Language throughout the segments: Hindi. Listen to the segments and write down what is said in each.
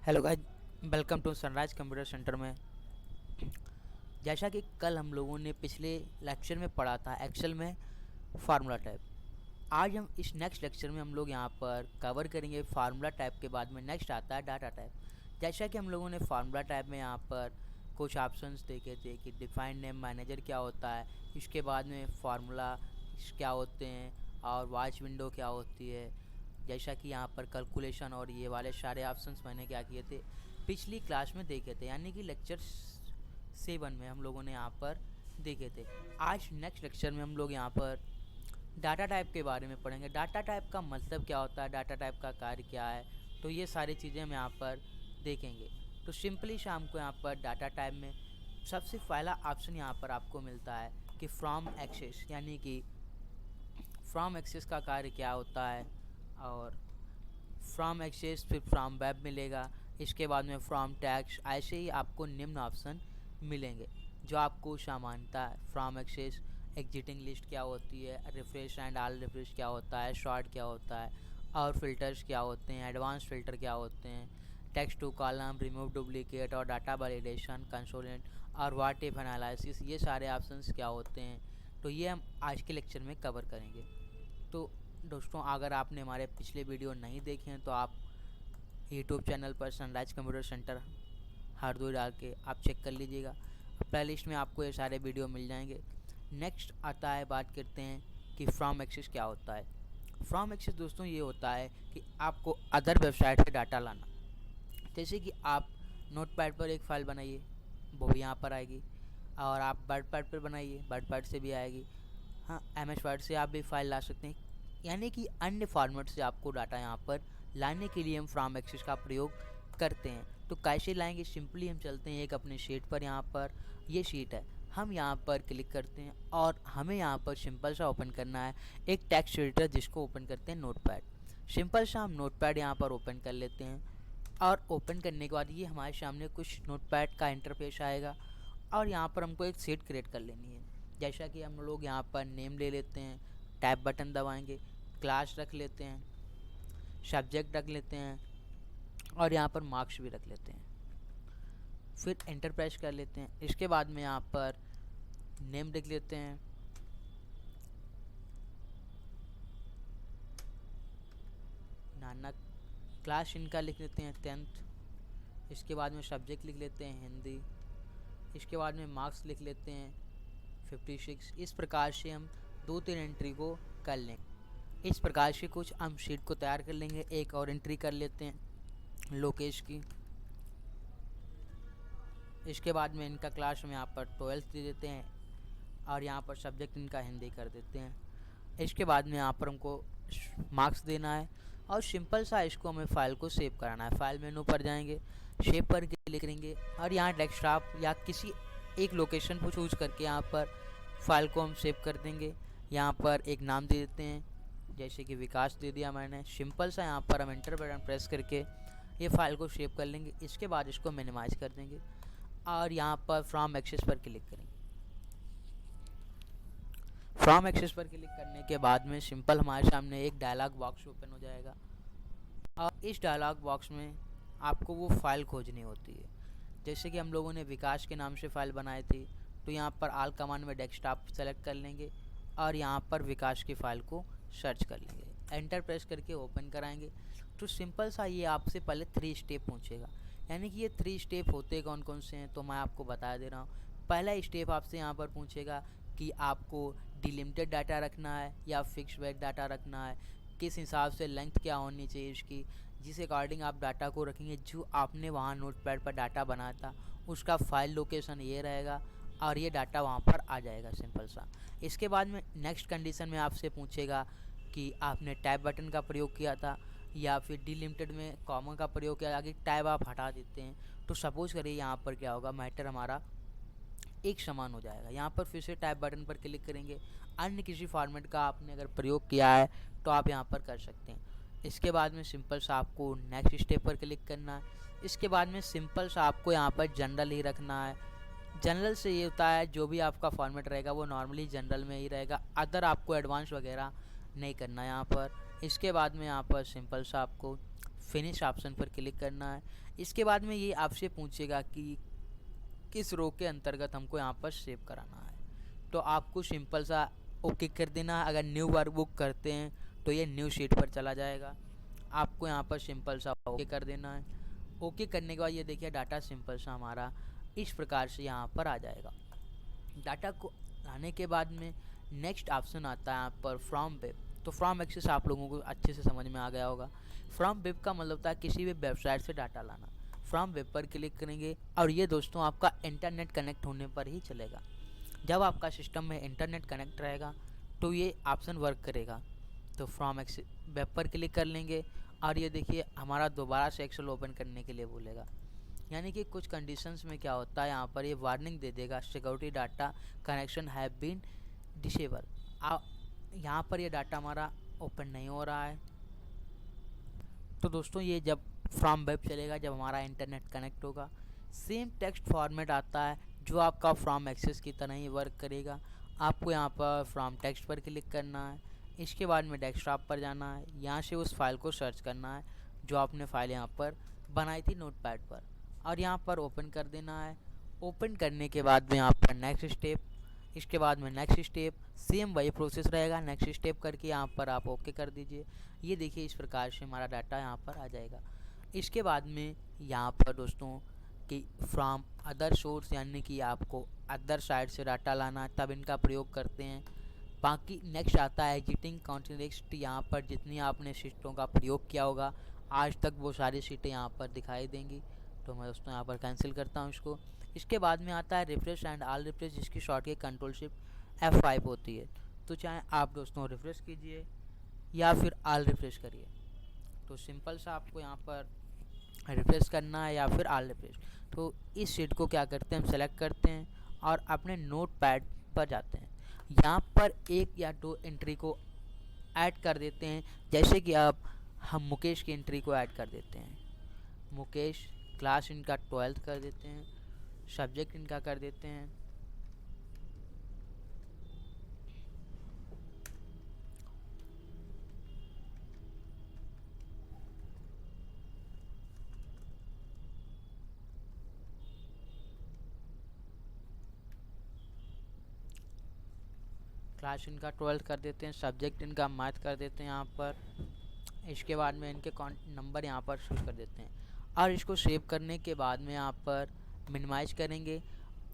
Hello guys, welcome to Sunrise computer centre में। जैसा कि कल हम लोगों ने पिछले लेक्चर में पढ़ा था एक्सेल में फार्मूला टाइप, आज हम इस नेक्स्ट लेक्चर में हम लोग यहाँ पर कवर करेंगे फार्मूला टाइप के बाद में नेक्स्ट आता है डाटा टाइप। जैसा कि हम लोगों ने फार्मूला टाइप में यहाँ पर कुछ ऑप्शंस देखे थे कि डिफाइंड नेम मैनेजर क्या होता है, इसके बाद में फार्मूला क्या होते हैं और वॉच विंडो क्या होती है। जैसा कि यहाँ पर कैलकुलेशन और ये वाले सारे ऑप्शंस मैंने क्या किए थे पिछली क्लास में देखे थे, यानी कि लेक्चर 7 में हम लोगों ने यहाँ पर देखे थे। आज नेक्स्ट लेक्चर में हम लोग यहाँ पर डाटा टाइप के बारे में पढ़ेंगे। डाटा टाइप का मतलब क्या होता है, डाटा टाइप का कार्य क्या है, तो ये सारी चीज़ें हम यहाँ पर देखेंगे। तो सिंपली शाम को यहाँ पर डाटा टाइप में सबसे पहला ऑप्शन यहाँ पर आपको मिलता है कि फ्रॉम एक्सेस, यानी कि फ्रॉम एक्सेस का कार्य क्या होता है। और फ्रॉम एक्सेस फिर फ्रॉम वेब मिलेगा, इसके बाद में फ्रॉम टैक्स, ऐसे ही आपको निम्न ऑप्शन मिलेंगे जो आपको सामान्यता फ्रॉम एक्सेस एग्जिटिंग लिस्ट क्या होती है, रिफ्रेश एंड ऑल रिफ्रेश क्या होता है, शॉर्ट क्या होता है, और फिल्टर्स क्या होते हैं, एडवांस फिल्टर क्या होते हैं, text to column, remove duplicate और डाटा वैलिडेशन, कंसोलेंट और व्हाट इफ एनालिसिस, ये सारे ऑप्शंस क्या होते हैं, तो ये हम आज के लेक्चर में कवर करेंगे। तो दोस्तों, अगर आपने हमारे पिछले वीडियो नहीं देखे हैं तो आप यूट्यूब चैनल पर सनराइज कंप्यूटर सेंटर हरदोई डाल के आप चेक कर लीजिएगा, प्ले लिस्ट में आपको ये सारे वीडियो मिल जाएंगे। नेक्स्ट आता है, बात करते हैं कि फ्रॉम एक्सेस क्या होता है। फ्रॉम एक्सेस दोस्तों ये होता है कि आपको अदर वेबसाइट से डाटा लाना। जैसे कि आप नोटपैड पर एक फ़ाइल बनाइए, वो भी यहाँ पर आएगी, और आप वर्डपैड पर बनाइए, वर्डपैड से भी आएगी। हाँ, MS वर्ड से आप भी फाइल ला सकते हैं, यानी कि अन्य फॉर्मेट से आपको डाटा यहाँ पर लाने के लिए हम फ्रॉम एक्सेस का प्रयोग करते हैं। तो कैसे लाएंगे, सिंपली हम चलते हैं एक अपने शीट पर। यहाँ पर ये शीट है, हम यहाँ पर क्लिक करते हैं और हमें यहाँ पर सिंपल सा ओपन करना है एक टेक्स्ट एडिटर, जिसको ओपन करते हैं नोटपैड। सिंपल सा हम नोटपैड यहाँ पर ओपन कर लेते हैं, और ओपन करने के बाद ये हमारे सामने कुछ नोटपैड का इंटरफेस आएगा, और यहाँ पर हमको एक शीट क्रिएट कर लेनी है। जैसा कि हम लोग यहाँ पर नेम ले लेते हैं, टैब बटन दबाएंगे, क्लास रख लेते हैं, सब्जेक्ट रख लेते हैं, और यहाँ पर मार्क्स भी रख लेते हैं, फिर एंटर प्रेस कर लेते हैं। इसके बाद में यहाँ पर नेम लिख लेते हैं, नानक, क्लास इनका लिख लेते हैं 10th। इसके बाद में सब्जेक्ट लिख लेते हैं हिंदी, इसके बाद में मार्क्स लिख लेते हैं 56। इस प्रकार से हम 2-3 एंट्री को कर लें। इस प्रकार से कुछ हम शीट को तैयार कर लेंगे। एक और एंट्री कर लेते हैं लोकेश की। इसके बाद में इनका क्लास में यहाँ पर 12th दे देते हैं, और यहाँ पर सब्जेक्ट इनका हिंदी कर देते हैं। इसके बाद में यहाँ पर हमको मार्क्स देना है, और सिंपल सा इसको हमें फ़ाइल को सेव कराना है। फाइल मेनू पर जाएंगे, सेव पर क्लिक करेंगे, और यहाँ डेस्कटॉप या किसी एक लोकेशन को चूज करके यहाँ पर फाइल को हम सेव कर देंगे। यहाँ पर एक नाम दे देते हैं, जैसे कि विकास दे दिया मैंने। सिंपल सा यहाँ पर हम एंटर बटन प्रेस करके ये फाइल को सेव कर लेंगे। इसके बाद इसको मिनिमाइज कर देंगे, और यहाँ पर फ्रॉम एक्सेस पर क्लिक करेंगे। फ्रॉम एक्सेस पर क्लिक करने के बाद में सिंपल हमारे सामने एक डायलॉग बॉक्स ओपन हो जाएगा, और इस डायलॉग बॉक्स में आपको वो फाइल खोजनी होती है। जैसे कि हम लोगों ने विकास के नाम से फ़ाइल बनाई थी, तो यहाँ पर ऑल कमांड में डेस्कटॉप सेलेक्ट कर लेंगे, और यहाँ पर विकास की फ़ाइल को सर्च कर लेंगे, एंटर प्रेस करके ओपन कराएंगे। तो सिंपल सा ये आपसे पहले 3 स्टेप पूछेगा, यानी कि ये 3 स्टेप होते कौन कौन से हैं, तो मैं आपको बता दे रहा हूँ। पहला स्टेप आपसे यहाँ पर पूछेगा कि आपको डिलिमिटेड डाटा रखना है या फिक्स वेट डाटा रखना है, किस हिसाब से लेंथ क्या होनी चाहिए इसकी, जिस अकॉर्डिंग आप डाटा को रखेंगे। जो आपने वहाँ नोटपैड पर डाटा बनाया था उसका फाइल लोकेशन ये रहेगा, और ये डाटा वहाँ पर आ जाएगा, सिंपल सा। इसके बाद में नेक्स्ट कंडीशन में आपसे पूछेगा कि आपने टैब बटन का प्रयोग किया था या फिर डिलिमिटेड में कॉमा का प्रयोग किया, आगे टैब आप हटा देते हैं। तो सपोज़ करिए यहाँ पर क्या होगा, मैटर हमारा एक समान हो जाएगा। यहाँ पर फिर से टैब बटन पर क्लिक करेंगे। अन्य किसी फॉर्मेट का आपने अगर प्रयोग किया है तो आप यहाँ पर कर सकते हैं। इसके बाद में सिंपल सा आपको नेक्स्ट स्टेप पर क्लिक करना है। इसके बाद में सिंपल सा आपको यहाँ पर जनरल ही रखना है। जनरल से ये होता है जो भी आपका फॉर्मेट रहेगा वो नॉर्मली जनरल में ही रहेगा, अदर आपको एडवांस वगैरह नहीं करना है यहाँ पर। इसके बाद में यहाँ पर सिंपल सा आपको फिनिश ऑप्शन पर क्लिक करना है। इसके बाद में ये आपसे पूछेगा कि किस रो के अंतर्गत हमको यहाँ पर सेव कराना है, तो आपको सिंपल सा ओके कर देना है। अगर न्यू वर्कबुक करते हैं तो ये न्यू शीट पर चला जाएगा, आपको यहाँ पर सिंपल सा ओके कर देना है। ओके करने के बाद ये देखिए डाटा सिंपल सा हमारा इस प्रकार से यहाँ पर आ जाएगा। डाटा को लाने के बाद में नेक्स्ट ऑप्शन आता है यहाँ पर फ्रॉम वेब। तो फ्रॉम एक्सेस आप लोगों को अच्छे से समझ में आ गया होगा। फ्रॉम वेब का मतलब होता है किसी भी वेबसाइट से डाटा लाना। फ्रॉम वेब पर क्लिक करेंगे और ये दोस्तों आपका इंटरनेट कनेक्ट होने पर ही चलेगा। जब आपका सिस्टम में इंटरनेट कनेक्ट रहेगा तो ये ऑप्शन वर्क करेगा। तो फ्रॉम एक्सेस वेब पर क्लिक कर लेंगे और ये देखिए हमारा दोबारा से एक्सेल ओपन करने के लिए बोलेगा। यानी कि कुछ कंडीशंस में क्या होता है, यहाँ पर ये वार्निंग दे देगा security data connection have been disable. यहाँ पर ये डाटा हमारा ओपन नहीं हो रहा है। तो दोस्तों ये जब फ्रॉम वेब चलेगा, जब हमारा इंटरनेट कनेक्ट होगा, सेम टेक्स्ट फॉर्मेट आता है जो आपका फ्रॉम एक्सेस की तरह ही वर्क करेगा। आपको यहाँ पर फ्रॉम टेक्स्ट पर क्लिक करना है, इसके बाद में डेस्कटॉप पर जाना है, यहाँ से उस फाइल को सर्च करना है जो आपने फाइल यहाँ पर बनाई थी नोटपैड पर, और यहाँ पर ओपन कर देना है। ओपन करने के बाद में यहाँ पर नेक्स्ट स्टेप, इसके बाद में नेक्स्ट स्टेप, सेम वही प्रोसेस रहेगा। नेक्स्ट स्टेप करके यहाँ पर आप ओके कर दीजिए। ये देखिए इस प्रकार से हमारा डाटा यहाँ पर आ जाएगा। इसके बाद में यहाँ पर दोस्तों कि फ्रॉम अदर सोर्स, यानी कि आपको अदर साइड से डाटा लाना है तब इनका प्रयोग करते हैं। बाकी नेक्स्ट आता है एग्जिटिंग कॉन्टेक्स्ट। यहाँ पर जितनी आपने शीटों का प्रयोग किया होगा आज तक वो सारी शीटें यहाँ पर दिखाई देंगी। तो मैं दोस्तों यहाँ पर कैंसिल करता हूँ इसको। इसके बाद में आता है रिफ्रेश एंड ऑल रिफ्रेश, जिसकी शॉर्ट की कंट्रोल शिफ्ट F5 होती है। तो चाहे आप दोस्तों रिफ्रेश कीजिए या फिर ऑल रिफ्रेश करिए। तो सिंपल सा आपको यहाँ पर रिफ्रेश करना है या फिर ऑल रिफ्रेश। तो इस शीट को क्या करते हैं, हम सेलेक्ट करते हैं और अपने नोट पैड पर जाते हैं। यहाँ पर एक या दो एंट्री को ऐड कर देते हैं, जैसे कि अब हम मुकेश की एंट्री को ऐड कर देते हैं। मुकेश, क्लास इनका 12th कर देते हैं, सब्जेक्ट इनका कर देते हैं क्लास इनका 12th कर देते हैं, सब्जेक्ट इनका मैथ कर देते हैं यहाँ पर। इसके बाद में इनके नंबर यहाँ पर चूज कर देते हैं और इसको सेव करने के बाद में यहाँ पर मिनिमाइज करेंगे।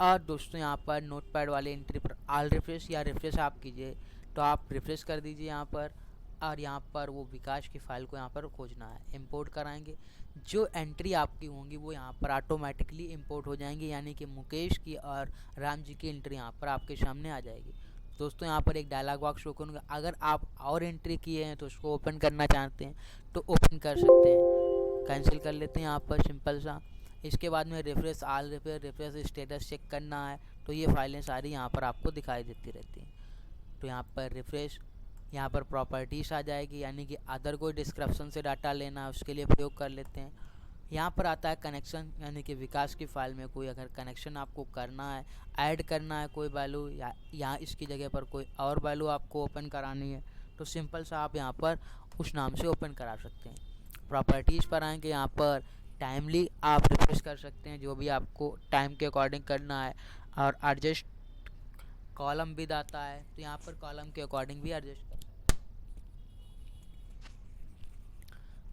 और दोस्तों यहाँ पर नोटपैड वाले एंट्री पर ऑल रिफ्रेश या रिफ्रेश आप कीजिए, तो आप रिफ्रेश कर दीजिए यहाँ पर। और यहाँ पर वो विकास की फ़ाइल को यहाँ पर खोजना है, इंपोर्ट कराएंगे। जो एंट्री आपकी होंगी वो यहाँ पर ऑटोमेटिकली इंपोर्ट हो जाएंगी, यानी कि मुकेश की और राम जी की एंट्री यहाँ पर आपके सामने आ जाएगी। दोस्तों यहाँ पर एक डायलॉग बॉक्स शो करूँगा, अगर आप और एंट्री किए हैं तो उसको ओपन करना चाहते हैं तो ओपन कर सकते हैं। कैंसिल कर लेते हैं यहाँ पर सिंपल सा। इसके बाद में refresh all refresh, refresh status check करना है, तो ये फाइलें सारी यहाँ पर आपको दिखाई देती रहती हैं। तो यहाँ पर रिफ्रेश, यहाँ पर प्रॉपर्टीज़ आ जाएगी, यानी कि अदर कोई डिस्क्रिप्शन से डाटा लेना है उसके लिए प्रयोग कर लेते हैं। यहाँ पर आता है कनेक्शन, यानी कि विकास की फ़ाइल में कोई अगर कनेक्शन आपको करना है, ऐड करना है कोई वैल्यू, या यहाँ इसकी जगह पर कोई और वैल्यू आपको ओपन करानी है, तो सिंपल सा आप यहाँ पर उस नाम से ओपन करा सकते हैं। प्रॉपर्टीज़ पर आएंगे, यहाँ पर टाइमली आप रिफ्रेश कर सकते हैं जो भी आपको टाइम के अकॉर्डिंग करना है। और एडजस्ट कॉलम विद आता है, तो यहाँ पर कॉलम के अकॉर्डिंग भी एडजस्ट कर।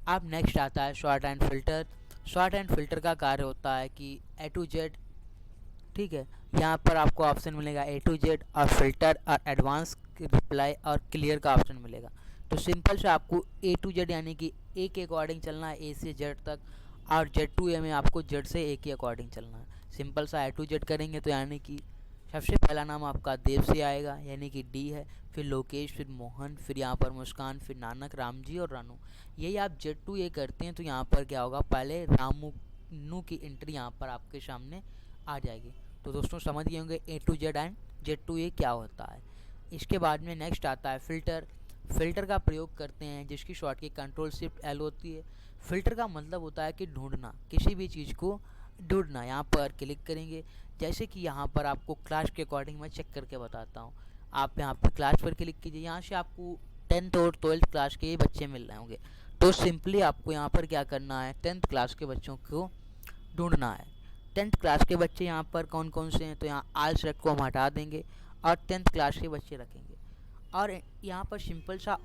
अब नेक्स्ट आता है short and filter. Short and filter का कार्य होता है कि A to Z, ठीक है, यहाँ पर आपको ऑप्शन मिलेगा A to Z और फिल्टर और एडवांस रिप्लाई और क्लियर का ऑप्शन मिलेगा। तो सिंपल से आपको A to Z यानी कि A के अकॉर्डिंग चलना है, A से Z तक, और Z to A में आपको Z से A के अकॉर्डिंग चलना है। सिंपल सा A to Z करेंगे तो यानी कि सबसे पहला नाम आपका देव से आएगा, यानी कि D है, फिर लोकेश, फिर मोहन, फिर यहाँ पर मुस्कान, फिर नानक, राम जी और रानू। यही आप Z to A करते हैं तो यहाँ पर क्या होगा, पहले रामू की एंट्री यहाँ पर आपके सामने आ जाएगी। तो दोस्तों समझ गए होंगे A to Z and Z to A क्या होता है। इसके बाद में नेक्स्ट आता है फ़िल्टर। फ़िल्टर का प्रयोग करते हैं जिसकी शॉर्ट की कंट्रोल शिफ्ट L होती है। फ़िल्टर का मतलब होता है कि ढूंढना, किसी भी चीज़ को ढूंढना। यहाँ पर क्लिक करेंगे, जैसे कि यहाँ पर आपको क्लास के अकॉर्डिंग मैं चेक करके बताता हूँ। आप यहाँ पर क्लास पर क्लिक कीजिए, यहाँ से आपको 10th और 12th क्लास के बच्चे मिल रहे होंगे। तो सिंपली आपको यहाँ पर क्या करना है, 10th क्लास के बच्चों को ढूंढना है। 10th क्लास के बच्चे यहाँ पर कौन कौन से हैं, तो यहाँ आल सेलेक्ट को हम हटा देंगे और 10th क्लास के बच्चे रखेंगे और यहाँ पर सिंपल सा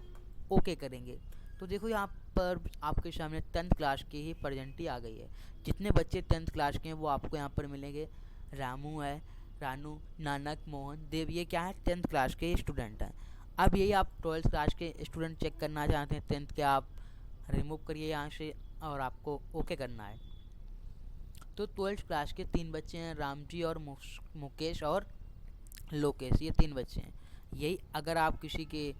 ओके करेंगे। तो देखो यहाँ पर आपके सामने 10th क्लास की ही प्रेजेंटी आ गई है। जितने बच्चे 10th क्लास के हैं वो आपको यहाँ पर मिलेंगे। रामू है, रानू, नानक, मोहन, देव, ये क्या है 10th क्लास के स्टूडेंट हैं। अब यही आप 12th क्लास के स्टूडेंट चेक करना चाहते हैं 10th के, आप रिमूव करिए यहाँ से और आपको ओके करना है। तो 12th क्लास के 3 बच्चे हैं, रामजी और मुकेश और लोकेश, ये 3 बच्चे हैं। यही अगर आप किसी के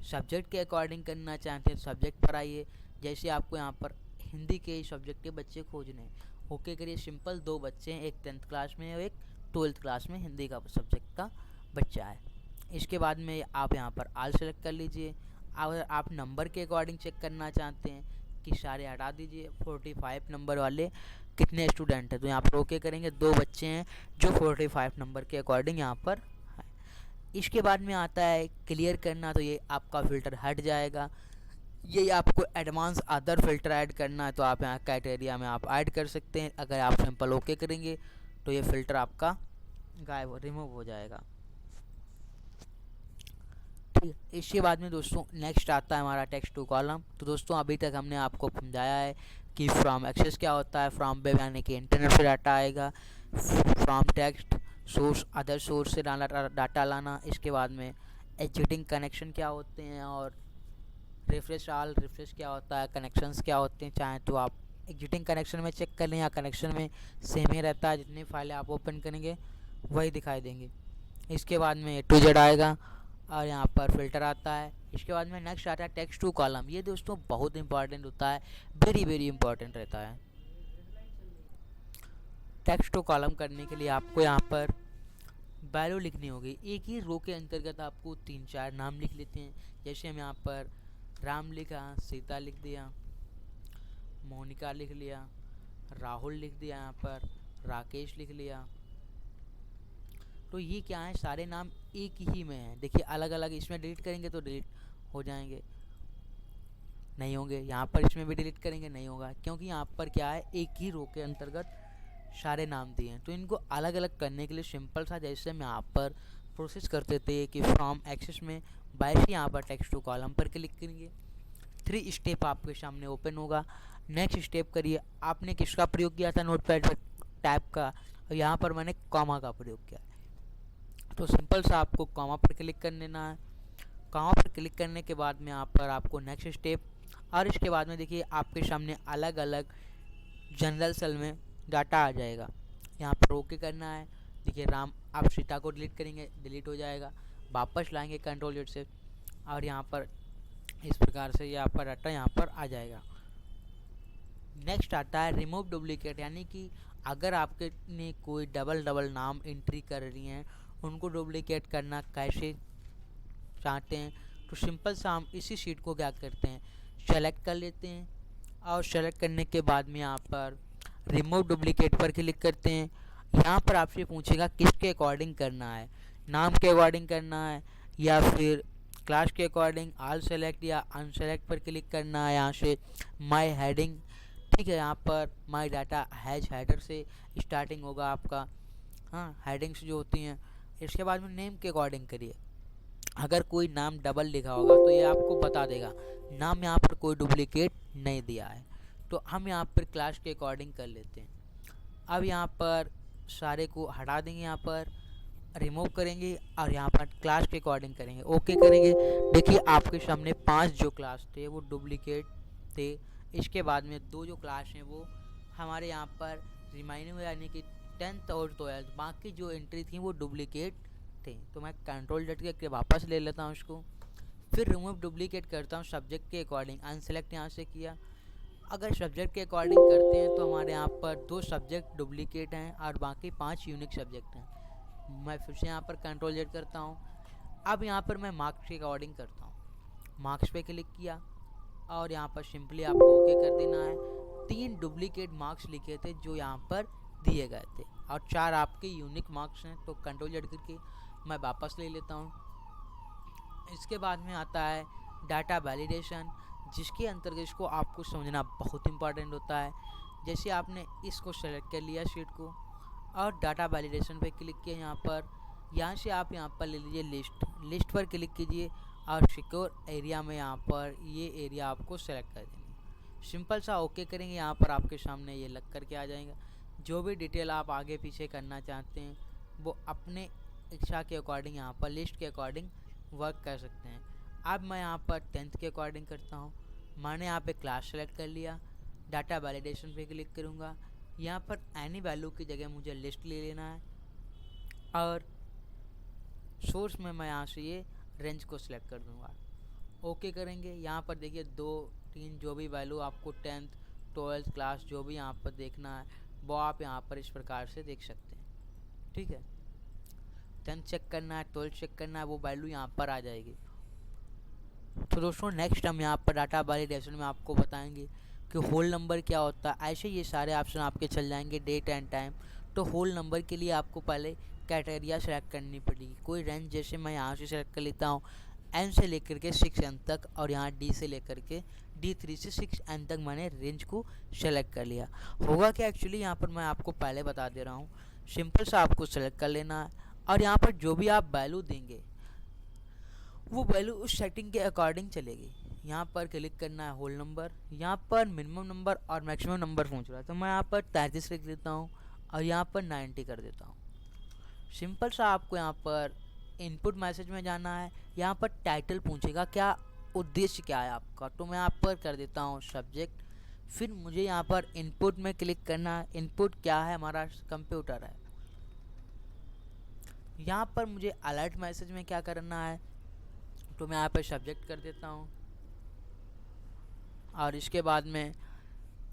सब्जेक्ट के अकॉर्डिंग करना चाहते हैं तो सब्जेक्ट पर आइए। जैसे आपको यहाँ पर हिंदी के सब्जेक्ट के बच्चे खोजने हैं, ओके करिए। सिंपल 2 बच्चे हैं, एक 10th क्लास में और एक 12th क्लास में हिंदी का सब्जेक्ट का बच्चा है। इसके बाद में आप यहाँ पर आल सेलेक्ट कर लीजिए। अगर आप नंबर के अकॉर्डिंग चेक करना चाहते हैं कि सारे हटा दीजिए, 45 नंबर वाले कितने स्टूडेंट हैं, तो यहाँ पर ओके करेंगे। 2 बच्चे हैं जो 45 नंबर के अकॉर्डिंग यहाँ पर है। इसके बाद में आता है क्लियर करना, तो ये आपका फ़िल्टर हट जाएगा। ये आपको एडवांस अदर फिल्टर ऐड करना है तो आप यहाँ क्राइटेरिया में आप ऐड कर सकते हैं। अगर आप सिंपल ओके करेंगे तो ये फ़िल्टर आपका गायब रिमूव हो जाएगा। ठीक है, इसके बाद में दोस्तों नेक्स्ट आता है हमारा टेक्स्ट टू कॉलम। तो दोस्तों अभी तक हमने आपको समझाया है कि फ्रॉम एक्सेस क्या होता है। फ्रॉम वेब यानी कि इंटरनेट से डाटा आएगा। From text source other source से डाटा लाना। इसके बाद में एग्जिटिंग कनेक्शन क्या होते हैं और रिफ्रेश ऑल रिफ्रेश क्या होता है, कनेक्शंस क्या होते हैं। चाहे तो आप एग्जिटिंग कनेक्शन में चेक कर लें या कनेक्शन में सेम ही रहता है, जितनी फाइलें आप ओपन करेंगे वही दिखाई देंगे। इसके बाद में टू जेड आएगा और यहाँ पर फिल्टर आता है। इसके बाद में नेक्स्ट आता है टेक्स्ट टू कॉलम। ये दोस्तों बहुत इंपॉर्टेंट होता है, वेरी वेरी इंपॉर्टेंट रहता है। टेक्स्ट टू कॉलम करने के लिए आपको यहाँ पर वैल्यू लिखनी होगी। एक ही रो के अंतर्गत आपको 3-4 नाम लिख लेते हैं। जैसे हम यहाँ पर राम लिखा, सीता लिख दिया, मोनिका लिख लिया, राहुल लिख दिया, यहाँ पर राकेश लिख लिया। तो ये क्या है, सारे नाम एक ही में हैं। देखिए अलग अलग, इसमें डिलीट करेंगे तो डिलीट हो जाएंगे, नहीं होंगे। यहाँ पर इसमें भी डिलीट करेंगे नहीं होगा, क्योंकि यहाँ पर क्या है एक ही रो के अंतर्गत सारे नाम दिए हैं। तो इनको अलग अलग करने के लिए सिंपल सा जैसे हम यहाँ पर प्रोसेस करते थे कि फ्रॉम एक्सेस में वैसे यहाँ पर टेक्स्ट टू कॉलम पर क्लिक करेंगे। 3 स्टेप आपके सामने ओपन होगा। नेक्स्ट स्टेप करिए। आपने किसका प्रयोग किया था, नोटपैड पर टैब का, और यहाँ पर मैंने कॉमा का प्रयोग किया। तो सिंपल सा आपको कॉमा पर क्लिक कर लेना है। कॉमा पर क्लिक करने के बाद में यहाँ पर आपको नेक्स्ट स्टेप, और इसके बाद में देखिए आपके सामने अलग अलग जनरल सेल में डाटा आ जाएगा। यहाँ पर ओके करना है। देखिए राम, आप सीता को डिलीट करेंगे डिलीट हो जाएगा, वापस लाएंगे कंट्रोल जेड से और यहाँ पर इस प्रकार से यहाँ पर डाटा यहाँ पर आ जाएगा। नेक्स्ट आता है रिमूव डुप्लीकेट, यानी कि अगर आपके ने कोई डबल नाम एंट्री कर रही हैं उनको डुप्लीकेट करना कैसे चाहते हैं, तो सिंपल सा हम इसी शीट को क्या करते हैं, सेलेक्ट कर लेते हैं और सेलेक्ट करने के बाद में यहाँ पर रिमूव डुप्लीकेट पर क्लिक करते हैं। यहाँ पर आपसे पूछेगा किसके अकॉर्डिंग करना है, नाम के अकॉर्डिंग करना है या फिर क्लास के अकॉर्डिंग, ऑल सेलेक्ट या अनसेलेक्ट पर क्लिक करना है। यहाँ से माय हेडिंग, ठीक है, यहाँ पर माय डाटा हैज हेडर से स्टार्टिंग होगा आपका, हाँ हेडिंग्स जो होती हैं। इसके बाद में नेम के अकॉर्डिंग करिए। अगर कोई नाम डबल लिखा होगा तो ये आपको बता देगा, नाम यहाँ पर कोई डुप्लीकेट नहीं दिया है। तो हम यहाँ पर क्लास के अकॉर्डिंग कर लेते हैं। अब यहाँ पर सारे को हटा देंगे, यहाँ पर रिमूव करेंगे और यहाँ पर क्लास के अकॉर्डिंग करेंगे, ओके करेंगे। देखिए आपके सामने 5 जो क्लास थे वो डुप्लीकेट थे। इसके बाद में 2 जो क्लास हैं वो हमारे यहाँ पर रिमाइनिंग में, यानी कि 10th और 12th, बाकी जो एंट्री थी वो डुप्लीकेट थे। तो मैं कंट्रोल जेड करके वापस ले लेता हूँ इसको, फिर रिमूव डुप्लीकेट करता हूँ सब्जेक्ट के अकॉर्डिंग, अनसेलेक्ट यहाँ से किया। अगर सब्जेक्ट के अकॉर्डिंग करते हैं तो हमारे यहाँ पर 2 सब्जेक्ट डुप्लीकेट हैं और बाकी 5 यूनिक सब्जेक्ट हैं। मैं फिर से यहाँ पर कंट्रोल जेड करता हूँ। अब यहाँ पर मैं मार्क्स के अकॉर्डिंग करता हूँ, मार्क्स पे क्लिक किया और यहाँ पर सिंपली आपको ओके कर देना है। 3 डुप्लीकेट मार्क्स लिखे थे जो यहाँ पर दिए गए थे और 4 आपके यूनिक मार्क्स हैं, तो कंट्रोल जेड करके मैं वापस ले लेता हूँ। इसके बाद में आता है डाटा वैलिडेशन। जिसके अंतर्गत इसको आपको समझना बहुत इंपॉर्टेंट होता है। जैसे आपने इसको सेलेक्ट कर लिया शीट को और डाटा वैलिडेशन पे क्लिक किया यहाँ से आप यहाँ पर ले लीजिए लिस्ट पर क्लिक कीजिए और सिक्योर एरिया में यहाँ पर ये एरिया आपको सेलेक्ट कर देनी है। सिंपल सा ओके करेंगे, यहाँ पर आपके सामने ये लग करके आ जाएगा। जो भी डिटेल आप आगे पीछे करना चाहते हैं वो अपने इच्छा के अकॉर्डिंग यहाँ पर लिस्ट के अकॉर्डिंग वर्क कर सकते हैं। अब मैं यहाँ पर 10th के अकॉर्डिंग करता हूँ। मैंने यहाँ पे क्लास सेलेक्ट कर लिया, डाटा वैलिडेशन पे क्लिक करूँगा। यहाँ पर एनी वैल्यू की जगह मुझे लिस्ट ले लेना है और सोर्स में मैं यहाँ से ये रेंज को सिलेक्ट कर दूँगा। ओके करेंगे। यहाँ पर देखिए 2-3 जो भी वैल्यू आपको 10th 12th क्लास जो भी यहाँ पर देखना है वो आप यहाँ पर इस प्रकार से देख सकते हैं। ठीक है, 10th चेक करना है, 12th चेक करना है, वो वैल्यू यहाँ पर आ जाएगी। तो दोस्तों नेक्स्ट हम यहाँ पर डाटा वैलिडेशन में आपको बताएंगे कि होल नंबर क्या होता है। ऐसे ये सारे ऑप्शन आपके चल जाएंगे, डेट एंड टाइम। तो होल नंबर के लिए आपको पहले कैटेगरिया सेलेक्ट करनी पड़ेगी। कोई रेंज जैसे मैं यहाँ से सेलेक्ट कर लेता हूँ एन से लेकर के 6N तक, और यहाँ डी से लेकर के D3 से 6N तक मैंने रेंज को सेलेक्ट कर लिया। होगा क्या एक्चुअली यहाँ पर मैं आपको पहले बता दे रहा हूँ। सिंपल सा आपको सेलेक्ट कर लेना है और यहाँ पर जो भी आप वैल्यू देंगे वो वैल्यू उस सेटिंग के अकॉर्डिंग चलेगी। यहाँ पर क्लिक करना है होल नंबर। यहाँ पर मिनिमम नंबर और मैक्सिमम नंबर पूछ रहा है तो मैं यहाँ पर 33 लिख देता हूँ और यहाँ पर 90 कर देता हूँ। सिंपल सा आपको यहाँ पर इनपुट मैसेज में जाना है। यहाँ पर टाइटल पूछेगा क्या उद्देश्य क्या है आपका, तो मैं यहाँ पर कर देता हूँ सब्जेक्ट। फिर मुझे यहाँ पर इनपुट में क्लिक करना है। इनपुट क्या है, हमारा कंप्यूटर है। यहाँ पर मुझे अलर्ट मैसेज में क्या करना है, तो मैं यहाँ पर सब्जेक्ट कर देता हूँ और इसके बाद में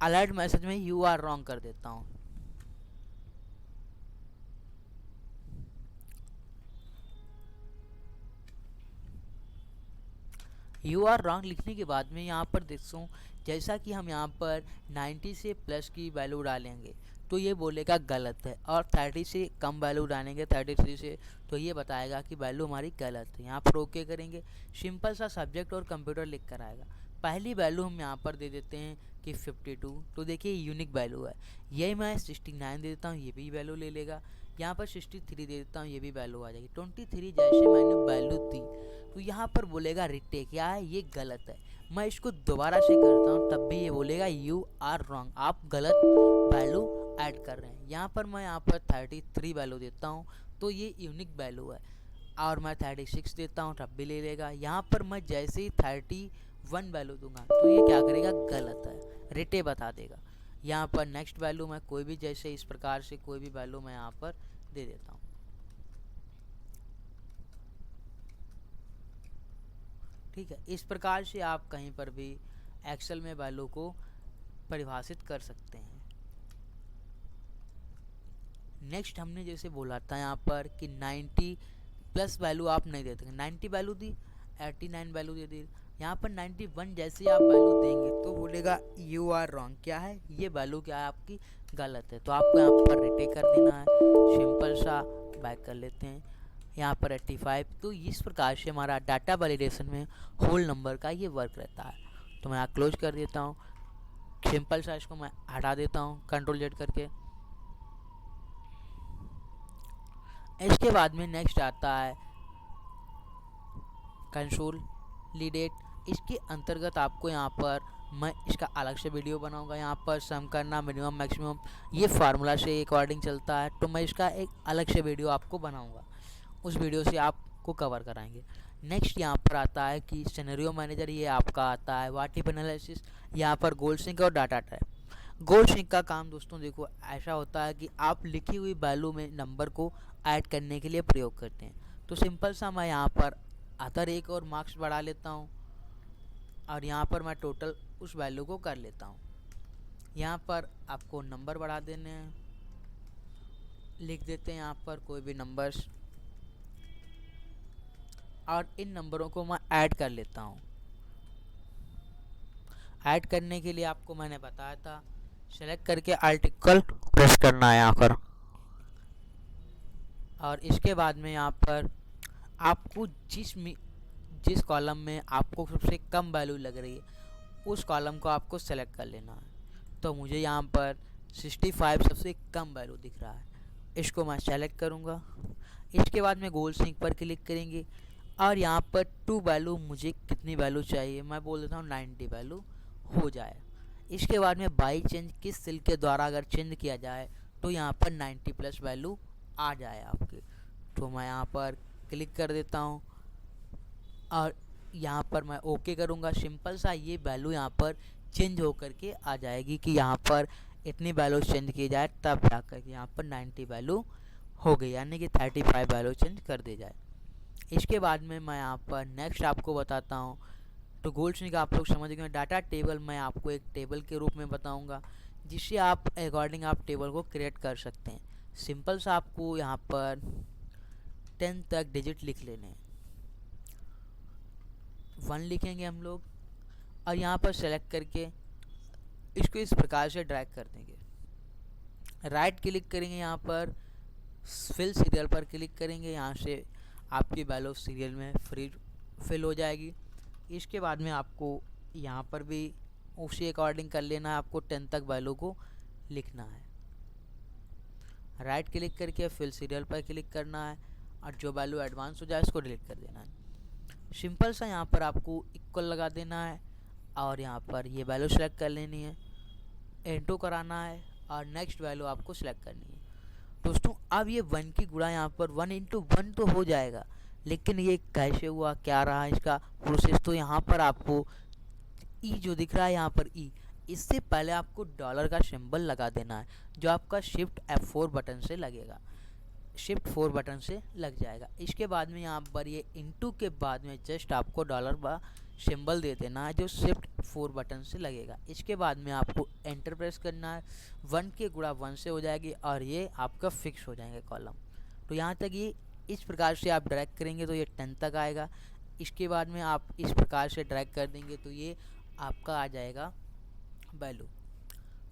अलर्ट मैसेज में यू आर रॉन्ग कर देता हूँ। यू आर रॉन्ग लिखने के बाद में यहाँ पर देखो जैसा कि हम यहाँ पर 90 से प्लस की वैल्यू डालेंगे तो ये बोलेगा गलत है, और 30 से कम वैल्यू डालेंगे 33 से तो ये बताएगा कि वैल्यू हमारी गलत है। यहाँ पर ओके करेंगे। सिंपल सा सब्जेक्ट और कंप्यूटर लिख कर आएगा। पहली वैल्यू हम यहाँ पर दे देते हैं कि 52, तो देखिए यूनिक वैल्यू है। यही मैं 69 दे देता हूँ, ये भी वैल्यू ले लेगा। यहाँ पर 63 दे देता हूँ, ये भी वैल्यू आ जाएगी। 23 जैसे मैंने वैल्यू दी तो यहाँ पर बोलेगा रिटेक, क्या है ये गलत है। मैं इसको दोबारा से करता हूँ तब भी ये बोलेगा यू आर रॉन्ग, आप गलत वैल्यू ऐड कर रहे हैं। यहाँ पर मैं यहाँ पर 33 वैल्यू देता हूँ तो ये यूनिक वैल्यू है, और मैं 36 देता हूँ तब भी ले लेगा। यहाँ पर मैं जैसे ही 31 वैल्यू दूंगा तो ये क्या करेगा, गलत है, रिटे बता देगा। यहाँ पर नेक्स्ट वैल्यू मैं कोई भी जैसे इस प्रकार से कोई भी वैल्यू मैं यहाँ पर दे देता हूँ। ठीक है, इस प्रकार से आप कहीं पर भी एक्सेल में वैल्यू को परिभाषित कर सकते हैं। नेक्स्ट हमने जैसे बोला था यहाँ पर कि 90 प्लस वैल्यू आप नहीं देते। 90 वैल्यू दी, 89 वैल्यू दे दी। यहाँ पर 91 जैसे आप वैल्यू देंगे तो बोलेगा यू आर रॉन्ग, क्या है ये वैल्यू क्या है आपकी गलत है, तो आपको यहाँ पर रिटेक कर देना है। सिंपल सा बैक कर लेते हैं यहाँ पर 85। तो इस प्रकार से हमारा डाटा वैलिडेशन में होल नंबर का ये वर्क रहता है। तो मैं यहाँ क्लोज कर देता हूँ। सिंपल सा इसको मैं हटा देता हूँ Ctrl+Z करके। इसके बाद में नेक्स्ट आता है कंसोलिडेट। इसके अंतर्गत आपको यहाँ पर मैं इसका अलग से वीडियो बनाऊंगा। यहाँ पर सम करना, मिनिमम मैक्सिमम, ये फार्मूला से अकॉर्डिंग चलता है, तो मैं इसका एक अलग से वीडियो आपको बनाऊंगा। उस वीडियो से आपको कवर कराएंगे। नेक्स्ट यहाँ पर आता है कि सिनेरियो मैनेजर, ये आपका आता है व्हाट इफ एनालिसिस। यहाँ पर गोल सिंक और डाटा टाइप। गोल सिंक का काम दोस्तों देखो ऐसा होता है कि आप लिखी हुई वैल्यू में नंबर को ऐड करने के लिए प्रयोग करते हैं। तो सिंपल सा मैं यहाँ पर अदर एक और मार्क्स बढ़ा लेता हूँ और यहाँ पर मैं टोटल उस वैल्यू को कर लेता हूँ। यहाँ पर आपको नंबर बढ़ा देने हैं, लिख देते हैं यहाँ पर कोई भी नंबर्स, और इन नंबरों को मैं ऐड कर लेता हूँ। ऐड करने के लिए आपको मैंने बताया था सेलेक्ट करके आर्टिकल प्रेस करना है यहाँ पर, और इसके बाद में यहाँ पर आपको जिस कॉलम में आपको सबसे कम वैल्यू लग रही है उस कॉलम को आपको सेलेक्ट कर लेना है। तो मुझे यहाँ पर 65 सबसे कम वैल्यू दिख रहा है, इसको मैं सेलेक्ट करूँगा। इसके बाद में गोल सिंक पर क्लिक करेंगे और यहाँ पर टू वैल्यू, मुझे कितनी वैल्यू चाहिए, मैं बोल देता हूँ 90 वैल्यू हो जाए। इसके बाद में बाई चेंज किस सेल के द्वारा अगर चेंज किया जाए तो यहाँ पर 90 प्लस वैल्यू आ जाए आपके। तो मैं यहाँ पर क्लिक कर देता हूँ और यहाँ पर मैं ओके करूँगा। सिंपल सा ये वैल्यू यहाँ पर चेंज होकर के आ जाएगी कि यहाँ पर इतनी वैल्यू चेंज की जाए तब जाकर के यहाँ पर 90 वैल्यू हो गई, यानी कि 35 वैल्यू चेंज कर दी जाए। इसके बाद में मैं यहाँ पर नेक्स्ट आपको बताता हूँ। तो गोल्ड सिंक आप लोग समझ गए। डाटा टेबल मैं आपको एक टेबल के रूप में बताऊँगा जिससे आप अकॉर्डिंग आप टेबल को क्रिएट कर सकते हैं। सिंपल सा आपको यहाँ पर 10 तक डिजिट लिख लेने हैं। 1 लिखेंगे हम लोग और यहाँ पर सेलेक्ट करके इसको इस प्रकार से ड्रैग कर देंगे। राइट क्लिक करेंगे, यहाँ पर फिल सीरियल पर क्लिक करेंगे, यहाँ से आपकी वैल्यू सीरियल में फिल हो जाएगी। इसके बाद में आपको यहाँ पर भी उसी अकॉर्डिंग कर लेना है, आपको 10 तक वैल्यू को लिखना है। राइट क्लिक करके फिल सीरियल पर क्लिक करना है और जो वैल्यू एडवांस हो जाए उसको डिलीट कर देना है। सिंपल सा यहाँ पर आपको इक्वल लगा देना है और यहाँ पर ये वैल्यू सेलेक्ट कर लेनी है, एंटर कराना है और नेक्स्ट वैल्यू आपको सेलेक्ट करनी है। दोस्तों अब ये 1 की गुणा यहाँ पर 1 इंटू 1 तो हो जाएगा, लेकिन ये कैसे हुआ, क्या रहा इसका प्रोसेस, तो यहाँ पर आपको ई जो दिख रहा है यहाँ पर ई, इससे पहले आपको डॉलर का सिंबल लगा देना है जो आपका शिफ्ट F4 बटन से लगेगा, शिफ्ट 4 बटन से लग जाएगा। इसके बाद में यहाँ पर ये इंटू के बाद में जस्ट आपको डॉलर का सिंबल दे देना है जो शिफ्ट 4 बटन से लगेगा। इसके बाद में आपको एंटर प्रेस करना है, 1 के गुणा 1 से हो जाएगी और ये आपका फिक्स हो जाएंगे कॉलम। तो यहाँ तक ये इस प्रकार से आप ड्रैग करेंगे तो ये 10 तक आएगा। इसके बाद में आप इस प्रकार से ड्रैग कर देंगे तो ये आपका आ जाएगा वैल्यू।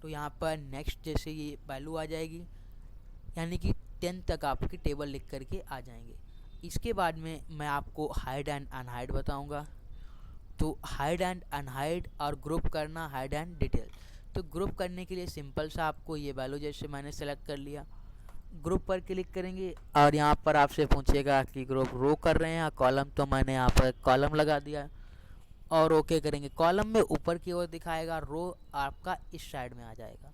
तो यहाँ पर नेक्स्ट जैसे ये वैल्यू आ जाएगी, यानी कि 10 तक आपकी टेबल लिख करके आ जाएंगे। इसके बाद में मैं आपको हाइड एंड अनहाइड बताऊंगा। तो हाइड एंड अनहाइड और ग्रुप करना, हाइड एंड डिटेल। तो ग्रुप करने के लिए सिंपल सा आपको ये वैल्यू जैसे मैंने सेलेक्ट कर लिया, ग्रुप पर क्लिक करेंगे और यहाँ पर आपसे पूछेगा कि ग्रुप रो कर रहे हैं या कॉलम, तो मैंने यहाँ पर कॉलम लगा दिया और ओके करेंगे। कॉलम में ऊपर की ओर दिखाएगा, रो आपका इस साइड में आ जाएगा।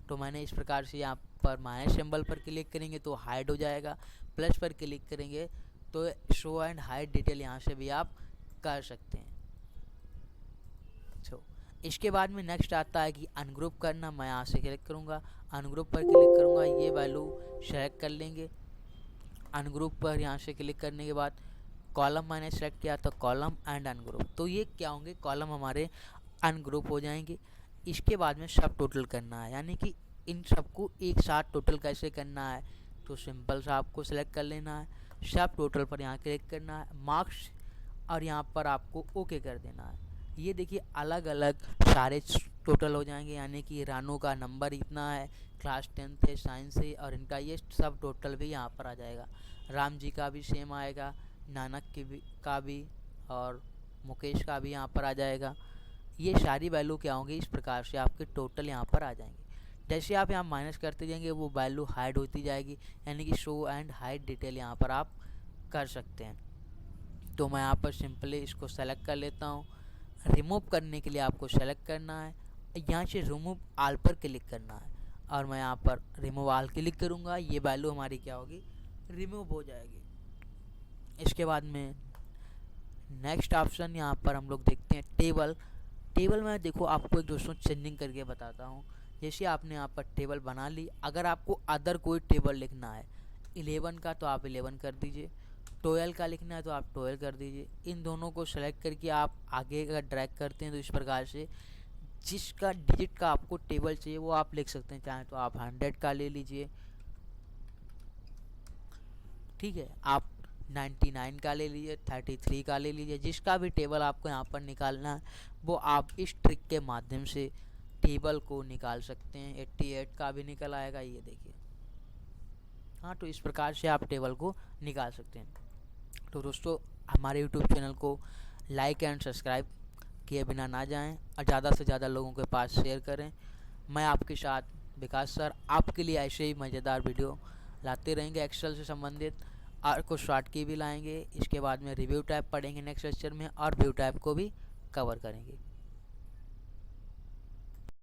तो मैंने इस प्रकार से यहाँ पर माइनस सिंबल पर क्लिक करेंगे तो हाइड हो जाएगा, प्लस पर क्लिक करेंगे तो शो एंड हाइड डिटेल यहाँ से भी आप कर सकते हैं। इसके बाद में नेक्स्ट आता है कि अनग्रुप करना। मैं यहाँ से क्लिक करूँगा, अनग्रुप पर क्लिक करूँगा, ये वैल्यू सेलेक्ट कर लेंगे। अनग्रुप पर यहाँ से क्लिक करने के बाद कॉलम मैंने सेलेक्ट किया तो कॉलम एंड अनग्रुप, तो ये क्या होंगे, कॉलम हमारे अनग्रुप हो जाएंगे। इसके बाद में सब टोटल करना है, यानी कि इन सबको एक साथ टोटल कैसे करना है, तो सिंपल सा आपको सेलेक्ट कर लेना है, सब टोटल पर यहाँ क्लिक करना है, मार्क्स और यहाँ पर आपको ओके कर देना है। ये देखिए अलग अलग सारे टोटल हो जाएंगे, यानी कि रानू का नंबर इतना है, क्लास 10th है, साइंस है, और इनका ये सब टोटल भी यहाँ पर आ जाएगा। राम जी का भी सेम आएगा, नानक का भी और मुकेश का भी यहाँ पर आ जाएगा। ये सारी वैल्यू क्या होंगी, इस प्रकार से आपके टोटल यहाँ पर आ जाएंगे। जैसे आप यहाँ माइनस करते जाएंगे वो वैल्यू हाइड होती जाएगी, यानी कि शो एंड हाइड डिटेल यहाँ पर आप कर सकते हैं। तो मैं यहाँ पर सिंपली इसको सेलेक्ट कर लेता हूँ। रिमूव करने के लिए आपको सेलेक्ट करना है, यहाँ से रिमूव आल पर क्लिक करना है और मैं यहाँ पर रिमूव आल क्लिक करूँगा, ये वैल्यू हमारी क्या होगी, रिमूव हो जाएगी। इसके बाद में नेक्स्ट ऑप्शन यहाँ पर हम लोग देखते हैं टेबल। टेबल में देखो आपको एक दोस्तों चेंजिंग करके बताता हूँ। जैसे आपने यहाँ पर टेबल बना ली, अगर आपको अदर कोई टेबल लिखना है 11 का तो आप 11 कर दीजिए, 12 का लिखना है तो आप 12 कर दीजिए। इन दोनों को सेलेक्ट करके आप आगे अगर ड्रैग करते हैं तो इस प्रकार से जिसका डिजिट का आपको टेबल चाहिए वो आप लिख सकते हैं। चाहे तो आप 100 का ले लीजिए, ठीक है, आप 99 का ले लीजिए, 33 का ले लीजिए, जिसका भी टेबल आपको यहाँ पर निकालना है वो आप इस ट्रिक के माध्यम से टेबल को निकाल सकते हैं। 88 का भी निकल आएगा, ये देखिए। हाँ, तो इस प्रकार से आप टेबल को निकाल सकते हैं। तो दोस्तों हमारे YouTube चैनल को लाइक एंड सब्सक्राइब किए बिना ना जाएं और ज़्यादा से ज़्यादा लोगों के पास शेयर करें। मैं आपके साथ विकास सर आपके लिए ऐसे ही मज़ेदार वीडियो लाते रहेंगे एक्सेल से संबंधित, और कुछ शॉर्ट की भी लाएंगे। इसके बाद में रिव्यू टाइप पढ़ेंगे नेक्स्ट लेक्चर में, और व्यू टाइप को भी कवर करेंगे।